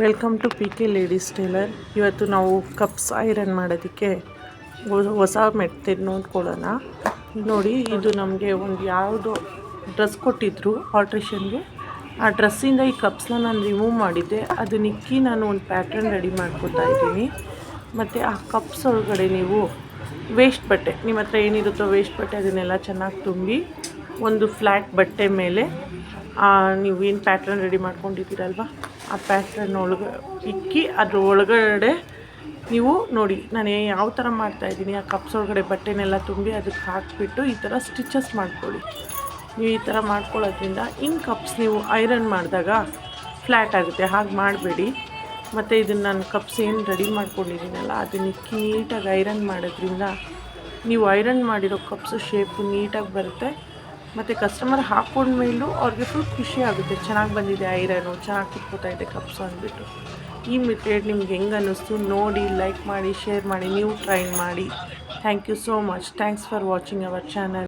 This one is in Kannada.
Welcome to P K ladies tailor. ಇವತ್ತು ನಾವು ಕಪ್ಸ್ ಐರನ್ ಮಾಡೋದಕ್ಕೆ ಹೊಸ ಮೆಥಡ್ ನೋಡ್ಕೊಳ್ಳೋಣ. ನೋಡಿ, ಇದು ನಮಗೆ ಒಂದು ಯಾವುದೋ ಡ್ರೆಸ್ ಕೊಟ್ಟಿದ್ದರು ಆಲ್ಟ್ರೇಷನ್ಗೆ. ಆ ಡ್ರೆಸ್ಸಿಂದ ಈ ಕಪ್ಸ್ನ ನಾನು ರಿಮೂವ್ ಮಾಡಿದ್ದೆ. ಅದನ್ನಿಕ್ಕಿ ನಾನು ಒಂದು ಪ್ಯಾಟ್ರನ್ ರೆಡಿ ಮಾಡ್ಕೊತಾ ಇದ್ದೀನಿ. ಮತ್ತು ಆ ಕಪ್ಸ್ ಒಳಗಡೆ ನೀವು ವೇಸ್ಟ್ ಬಟ್ಟೆ, ನಿಮ್ಮ ಹತ್ರ ಏನಿರುತ್ತೋ ವೇಸ್ಟ್ ಬಟ್ಟೆ ಅದನ್ನೆಲ್ಲ ಚೆನ್ನಾಗಿ ತುಂಬಿ ಒಂದು ಫ್ಲ್ಯಾಟ್ ಬಟ್ಟೆ ಮೇಲೆ ನೀವು ಏನು ಪ್ಯಾಟ್ರನ್ ರೆಡಿ ಮಾಡ್ಕೊಂಡಿದ್ದೀರಲ್ವ ಆ ಪ್ಯಾಟ್ರನ್ ಇಕ್ಕಿ ಅದ್ರ ಒಳಗಡೆ ನೀವು ನೋಡಿ ನಾನು ಯಾವ ಥರ ಮಾಡ್ತಾಯಿದ್ದೀನಿ. ಆ ಕಪ್ಸ್ ಒಳಗಡೆ ಬಟ್ಟೆನೆಲ್ಲ ತುಂಬಿ ಅದಕ್ಕೆ ಹಾಕಿಬಿಟ್ಟು ಈ ಥರ ಸ್ಟಿಚಸ್ ಮಾಡ್ಕೊಳ್ಳಿ. ನೀವು ಈ ಥರ ಮಾಡ್ಕೊಳ್ಳೋದ್ರಿಂದ ಹಿಂಗೆ ಕಪ್ಸ್ ನೀವು ಐರನ್ ಮಾಡಿದಾಗ ಫ್ಲ್ಯಾಟ್ ಆಗುತ್ತೆ. ಹಾಗೆ ಮಾಡಬೇಡಿ. ಮತ್ತು ಇದನ್ನು ನಾನು ಕಪ್ಸ್ ಏನು ರೆಡಿ ಮಾಡ್ಕೊಂಡಿದ್ದೀನಲ್ಲ ಅದನ್ನ ಇಕ್ಕಿ ನೀಟಾಗಿ ಐರನ್ ಮಾಡೋದ್ರಿಂದ ನೀವು ಐರನ್ ಮಾಡಿರೋ ಕಪ್ಸು ಶೇಪು ನೀಟಾಗಿ ಬರುತ್ತೆ. ಮತ್ತು ಕಸ್ಟಮರ್ ಹಾಕ್ಕೊಂಡ್ಮೇಲೂ ಅವ್ರಿಗೆ ಫುಲ್ ಖುಷಿ ಆಗುತ್ತೆ, ಚೆನ್ನಾಗಿ ಬಂದಿದೆ ಐರನು, ಚೆನ್ನಾಗಿ ಕುತ್ಕೋತಾ ಇದೆ ಕಪ್ಸು ಅಂದ್ಬಿಟ್ಟು. ಈ ಮೆಥಡ್ ನಿಮ್ಗೆ ಹೆಂಗೆ ಅನ್ನಿಸ್ತು ನೋಡಿ, ಲೈಕ್ ಮಾಡಿ, ಶೇರ್ ಮಾಡಿ, ನೀವು ಟ್ರೈ ಮಾಡಿ. Thank you so much. Thanks for watching our channel.